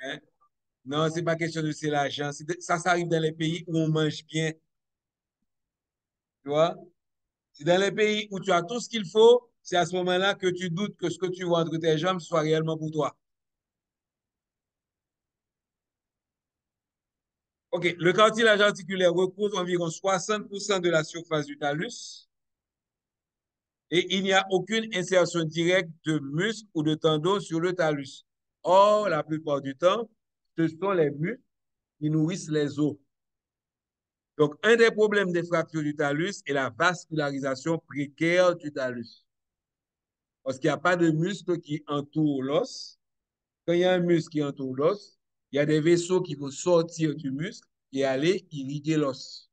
Hein? Non, c'est pas question de c'est l'argent. Ça arrive dans les pays où on mange bien. Tu vois? C'est dans les pays où tu as tout ce qu'il faut, c'est à ce moment-là que tu doutes que ce que tu vois entre tes jambes soit réellement pour toi. OK, le cartilage articulaire recouvre environ 60% de la surface du talus et il n'y a aucune insertion directe de muscle ou de tendon sur le talus. Or, la plupart du temps, ce sont les muscles qui nourrissent les os. Donc, un des problèmes des fractures du talus est la vascularisation précaire du talus. Parce qu'il n'y a pas de muscle qui entoure l'os. Quand il y a un muscle qui entoure l'os, il y a des vaisseaux qui vont sortir du muscle et aller irriguer l'os.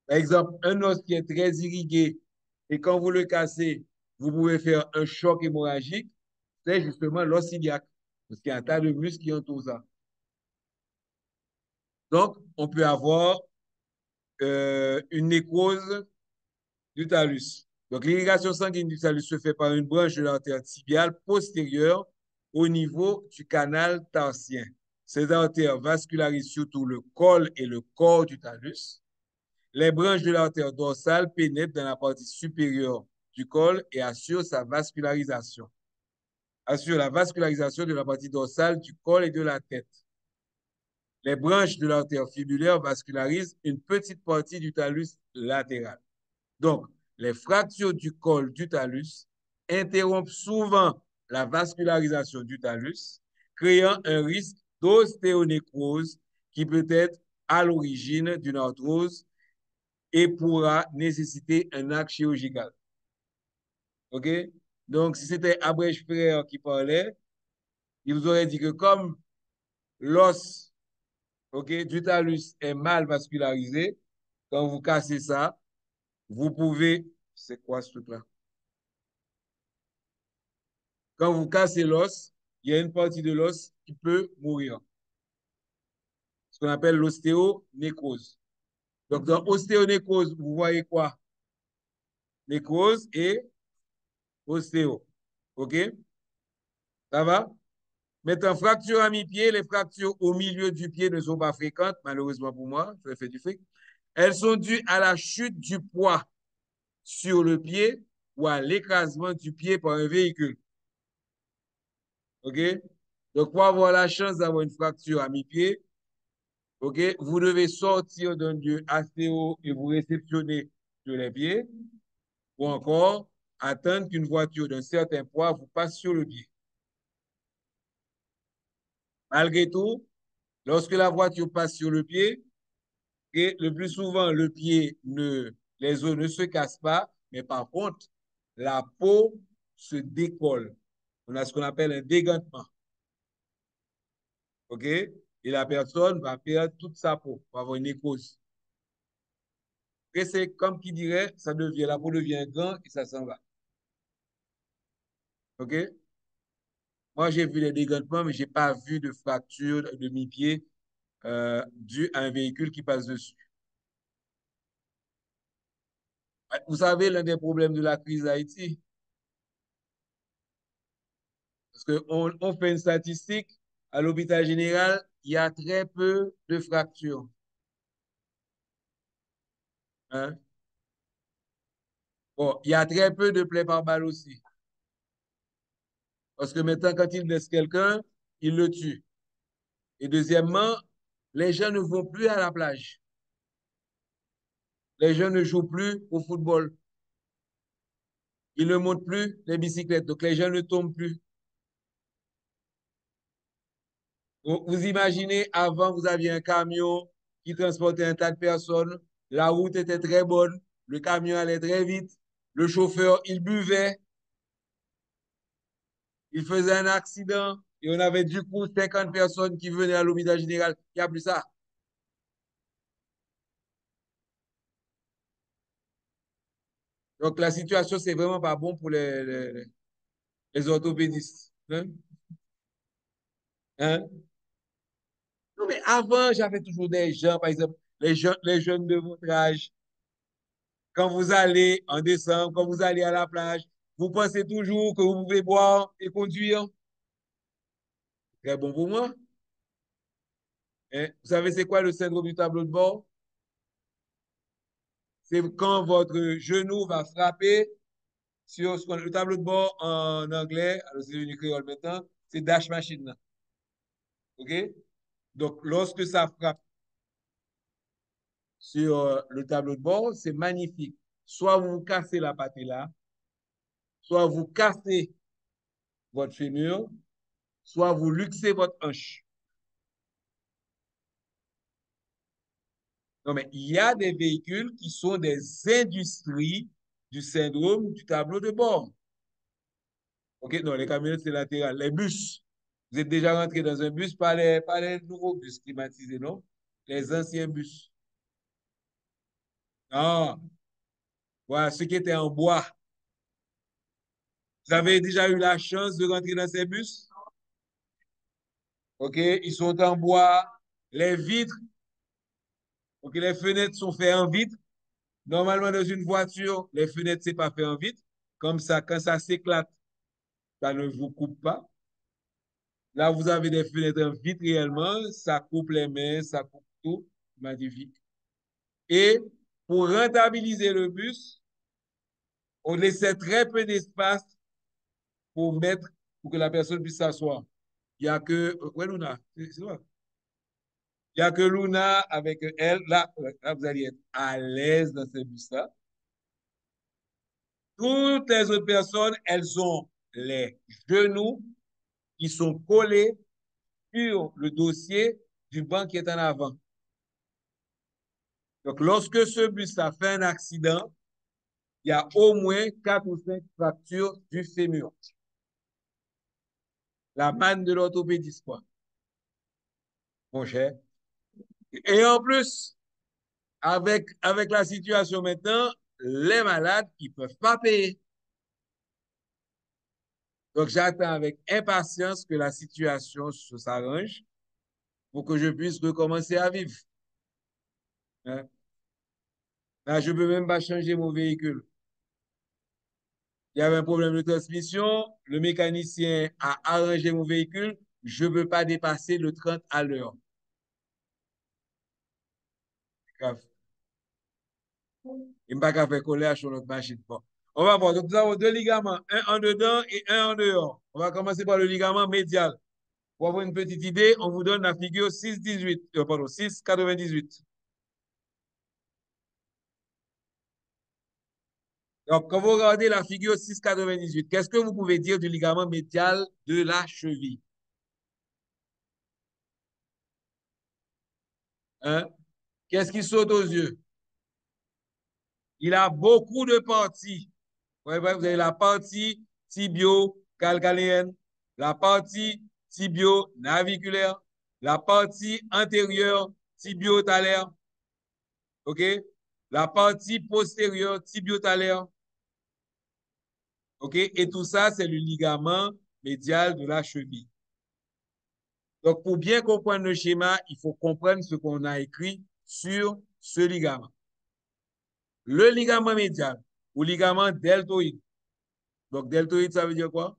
Par exemple, un os qui est très irrigué et quand vous le cassez, vous pouvez faire un choc hémorragique, c'est justement l'os iliaque. Parce qu'il y a un tas de muscles qui entourent ça. Donc, on peut avoir une nécrose du talus. Donc, l'irrigation sanguine du talus se fait par une branche de l'artère tibiale postérieure au niveau du canal tarsien. Ces artères vascularisent surtout le col et le corps du talus. Les branches de l'artère dorsale pénètrent dans la partie supérieure du col et assurent sa vascularisation. Assurent la vascularisation de la partie dorsale du col et de la tête. Les branches de l'artère fibulaire vascularisent une petite partie du talus latéral. Donc, les fractures du col du talus interrompent souvent la vascularisation du talus, créant un risque d'ostéonécrose qui peut être à l'origine d'une arthrose et pourra nécessiter un acte chirurgical. OK? Donc, si c'était Abrèche Frère qui parlait, il vous aurait dit que comme l'os, OK, du talus est mal vascularisé, quand vous cassez ça, vous pouvez... C'est quoi ce truc-là? Quand vous cassez l'os, il y a une partie de l'os qui peut mourir. Ce qu'on appelle l'ostéonécrose. Donc, dans ostéonécrose, vous voyez quoi? Nécrose et ostéo. OK? Ça va? Maintenant, fracture à mi-pied, les fractures au milieu du pied ne sont pas fréquentes, malheureusement pour moi, je fais du fric. Elles sont dues à la chute du poids sur le pied ou à l'écrasement du pied par un véhicule. OK? Donc, pour avoir la chance d'avoir une fracture à mi-pied, OK, vous devez sortir d'un lieu assez haut et vous réceptionner sur les pieds, ou encore attendre qu'une voiture d'un certain poids vous passe sur le pied. Malgré tout, lorsque la voiture passe sur le pied, et le plus souvent, les os ne se cassent pas, mais par contre, la peau se décolle. On a ce qu'on appelle un dégantement. OK? Et la personne va perdre toute sa peau, va avoir une nécrose. Et c'est comme qui dirait, la peau devient gant et ça s'en va. OK? Moi, j'ai vu les dégantements, mais je n'ai pas vu de fracture de mi-pied due à un véhicule qui passe dessus. Vous savez, l'un des problèmes de la crise d'Haïti, parce qu'on fait une statistique, à l'hôpital général, il y a très peu de fractures. Hein? Bon, il y a très peu de plaies par balle aussi. Parce que maintenant, quand il blesse quelqu'un, il le tue. Et deuxièmement, les gens ne vont plus à la plage. Les gens ne jouent plus au football. Ils ne montent plus les bicyclettes. Donc, les gens ne tombent plus. Vous imaginez, avant, vous aviez un camion qui transportait un tas de personnes. La route était très bonne. Le camion allait très vite. Le chauffeur, il buvait. Il faisait un accident. Et on avait du coup 50 personnes qui venaient à l'hôpital général. Il n'y a plus ça. Donc, la situation, c'est vraiment pas bon pour les orthopédistes. Hein? Hein? Non, mais avant, j'avais toujours des gens, par exemple, les jeunes de votre âge, quand vous allez en décembre, quand vous allez à la plage, vous pensez toujours que vous pouvez boire et conduire. Très bon pour moi. Hein? Vous savez, c'est quoi le syndrome du tableau de bord? C'est quand votre genou va frapper sur le tableau de bord en anglais, alors c'est devenu créole maintenant, c'est dash machine. Là. OK? Donc, lorsque ça frappe sur le tableau de bord, c'est magnifique. Soit vous cassez la patella, soit vous cassez votre fémur, soit vous luxez votre hanche. Non, mais il y a des véhicules qui sont des industries du syndrome du tableau de bord. OK, non, les camionnettes, c'est latéral. Les bus, vous êtes déjà rentré dans un bus, pas les nouveaux bus climatisés, non? Les anciens bus. Non, voilà, ceux qui étaient en bois. Vous avez déjà eu la chance de rentrer dans ces bus? OK, ils sont en bois. Les vitres, OK, les fenêtres sont faites en vitre. Normalement, dans une voiture, les fenêtres, c'est pas fait en vitre. Comme ça, quand ça s'éclate, ça ne vous coupe pas. Là, vous avez des fenêtres en vitre réellement, ça coupe les mains, ça coupe tout. Magnifique. Et pour rentabiliser le bus, on laissait très peu d'espace pour mettre, pour que la personne puisse s'asseoir. Il n'y a que, ouais, Luna, c'est vrai. Il n'y a que Luna avec elle. Là, vous allez être à l'aise dans ce bus-là. Toutes les autres personnes, elles ont les genoux qui sont collés sur le dossier du banc qui est en avant. Donc, lorsque ce bus a fait un accident, il y a au moins 4 ou 5 fractures du fémur. La manne de l'orthopédiste, quoi, mon cher. Et en plus, avec la situation maintenant, les malades, ils ne peuvent pas payer. Donc, j'attends avec impatience que la situation s'arrange pour que je puisse recommencer à vivre. Hein? Là, je ne peux même pas changer mon véhicule. Il y avait un problème de transmission, le mécanicien a arrangé mon véhicule, je ne peux pas dépasser le 30 à l'heure. Grave. Il ne peut pas faire coller sur notre machine. Bon. On va voir. Donc, nous avons deux ligaments, un en dedans et un en dehors. On va commencer par le ligament médial. Pour avoir une petite idée, on vous donne la figure 6,18, pardon, 6,98. Donc, quand vous regardez la figure 6,98, qu'est-ce que vous pouvez dire du ligament médial de la cheville? Hein? Qu'est-ce qui saute aux yeux? Il a beaucoup de parties. Ouais, ouais, vous avez la partie tibio-calcanéenne, la partie tibio-naviculaire, la partie antérieure tibio-talaire, OK? La partie postérieure tibio-talaire, OK? Et tout ça, c'est le ligament médial de la cheville. Donc, pour bien comprendre le schéma, il faut comprendre ce qu'on a écrit sur ce ligament. Le ligament médial ou ligament deltoïde. Donc, deltoïde, ça veut dire quoi?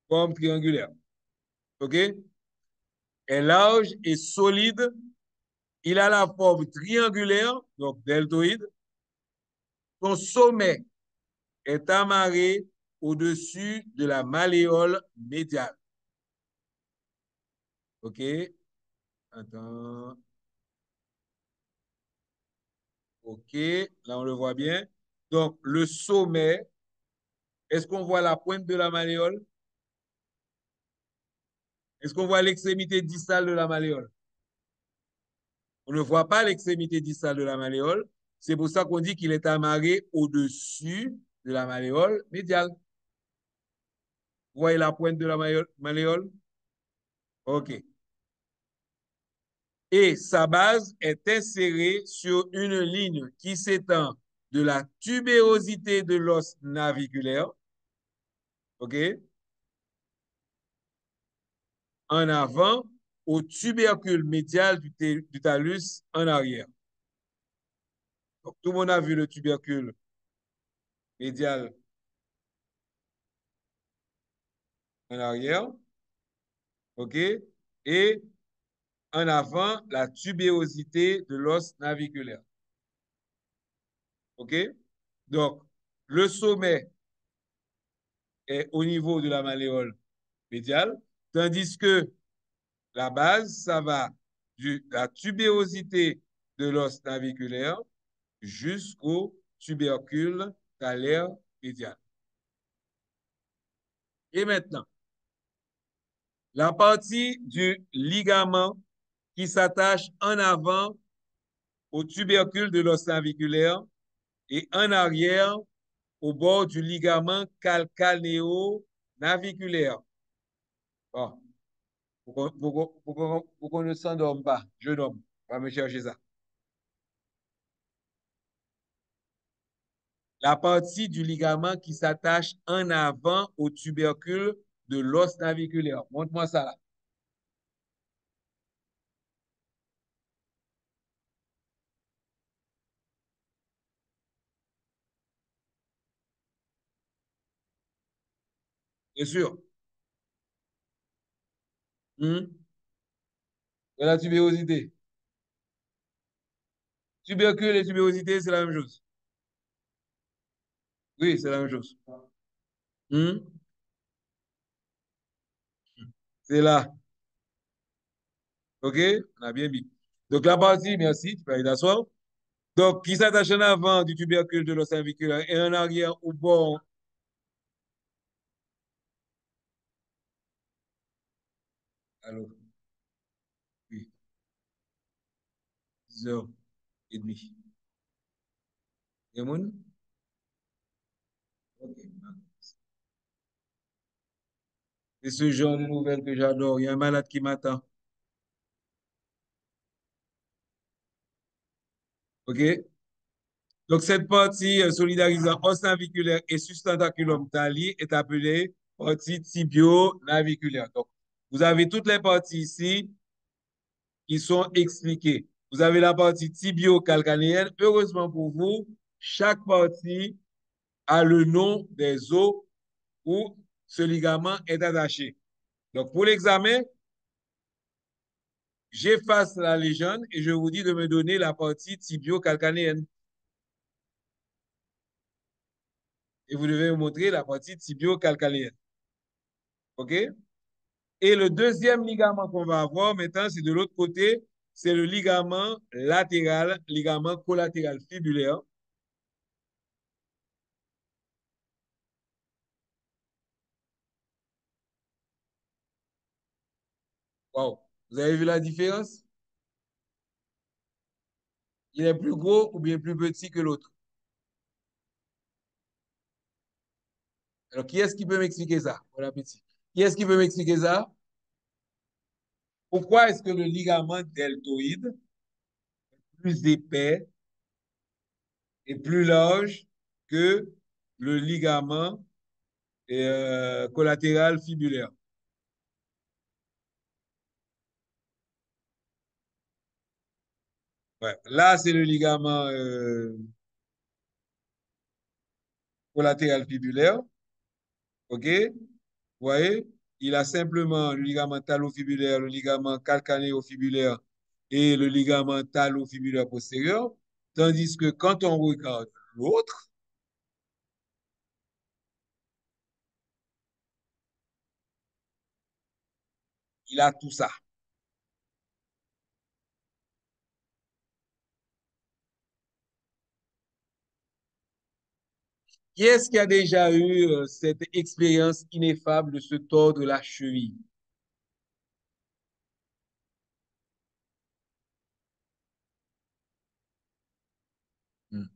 Forme triangulaire. OK? Est large et solide. Il a la forme triangulaire, donc deltoïde. Son sommet est amarré au-dessus de la malléole médiale. OK? Attends. OK. Là, on le voit bien. Donc, le sommet, est-ce qu'on voit la pointe de la malléole? Est-ce qu'on voit l'extrémité distale de la malléole? On ne voit pas l'extrémité distale de la malléole. C'est pour ça qu'on dit qu'il est amarré au-dessus de la malléole médiale. Vous voyez la pointe de la malléole? OK. Et sa base est insérée sur une ligne qui s'étend de la tubérosité de l'os naviculaire, OK, en avant au tubercule médial du talus en arrière. Donc, tout le monde a vu le tubercule médial en arrière, OK, et en avant la tubérosité de l'os naviculaire, OK. Donc, le sommet est au niveau de la malléole médiale, tandis que la base, ça va de la tubérosité de l'os naviculaire jusqu'au tubercule talaire médial. Et maintenant, la partie du ligament qui s'attache en avant au tubercule de l'os naviculaire et en arrière au bord du ligament calcanéo-naviculaire. Bon, pour qu'on ne s'endorme pas, jeune homme, va me chercher ça. La partie du ligament qui s'attache en avant au tubercule de l'os naviculaire. Montre-moi ça là. Bien sûr. De la tubérosité. Tubercule et tubérosité, c'est la même chose. Oui, c'est la même chose. Hmm? C'est là. OK? On a bien mis. Donc, la partie, merci, tu peux aller t'asseoir. Donc, qui s'attache en avant du tubercule de l'os naviculaire et en arrière au bord. Alors, oui, 10h30. Yemoun? OK. C'est ce genre de nouvelles que j'adore. Il y a un malade qui m'attend. OK? Donc, cette partie solidarisant os naviculaire et sustentaculum tali est appelée partie tibio-naviculaire. Donc, vous avez toutes les parties ici qui sont expliquées. Vous avez la partie tibio-calcanéenne. Heureusement pour vous, chaque partie a le nom des os où ce ligament est attaché. Donc, pour l'examen, j'efface la légende et je vous dis de me donner la partie tibio-calcanéenne. Et vous devez me montrer la partie tibio-calcanéenne. OK? Et le deuxième ligament qu'on va avoir maintenant, c'est de l'autre côté, c'est le ligament latéral, ligament collatéral fibulaire. Wow. Vous avez vu la différence? Il est plus gros ou bien plus petit que l'autre. Alors, qui est-ce qui peut m'expliquer ça? Bon appétit. Qui est-ce qui peut m'expliquer ça? Pourquoi est-ce que le ligament deltoïde est plus épais et plus large que le ligament collatéral fibulaire? Ouais. Là, c'est le ligament collatéral fibulaire. OK? Vous voyez? Il a simplement le ligament talofibulaire, le ligament calcanéofibulaire et le ligament talofibulaire postérieur. Tandis que quand on regarde l'autre, il a tout ça. Qui est-ce qui a déjà eu cette expérience ineffable de se tordre la cheville? Hmm.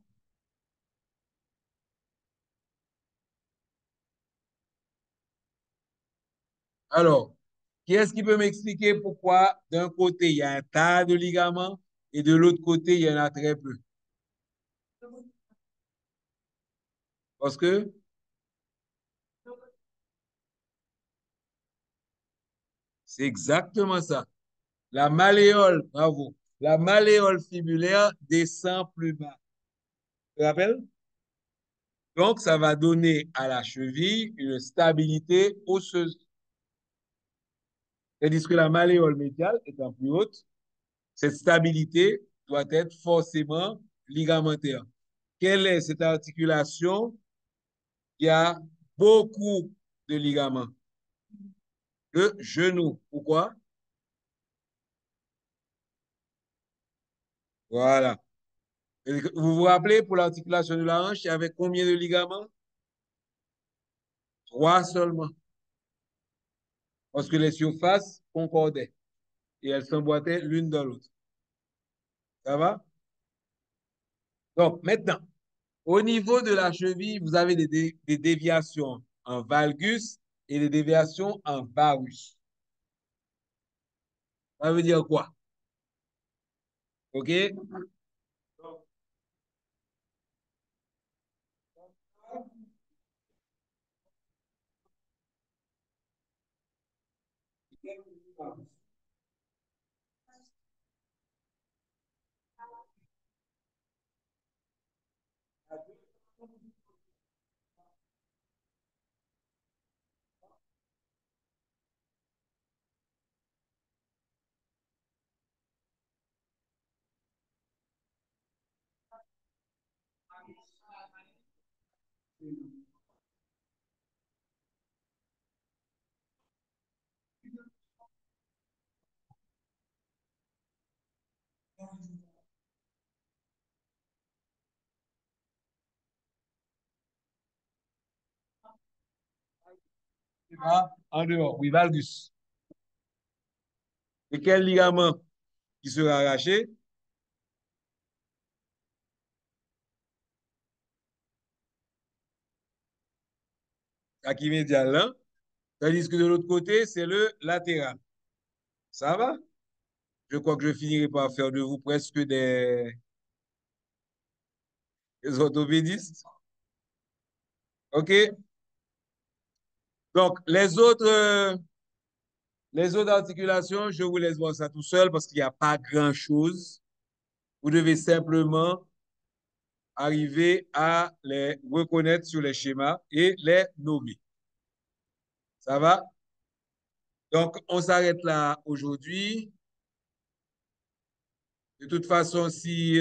Alors, qui est-ce qui peut m'expliquer pourquoi d'un côté, il y a un tas de ligaments et de l'autre côté, il y en a très peu? Parce que c'est exactement ça. La malléole, bravo, la malléole fibulaire descend plus bas. Tu te rappelles? Donc, ça va donner à la cheville une stabilité osseuse. Tandis que la malléole médiale étant plus haute, cette stabilité doit être forcément ligamentaire. Quelle est cette articulation qui a beaucoup de ligaments? Le genou. Pourquoi? Voilà. Vous vous rappelez, pour l'articulation de la hanche, il y avait combien de ligaments? Trois seulement. parce que les surfaces concordaient et elles s'emboîtaient l'une dans l'autre. Ça va? Donc, maintenant, au niveau de la cheville, vous avez des déviations en valgus et des déviations en varus. Ça veut dire quoi? OK? En dehors, oui, valgus. Et quel ligament qui sera arraché? Qui médial là. Tandis que de l'autre côté, c'est le latéral. Ça va? Je crois que je finirai par faire de vous presque des orthopédistes. OK? Donc, les autres articulations, je vous laisse voir ça tout seul parce qu'il n'y a pas grand-chose. Vous devez simplement arriver à les reconnaître sur les schémas et les nommer. Ça va? Donc, on s'arrête là aujourd'hui. De toute façon, si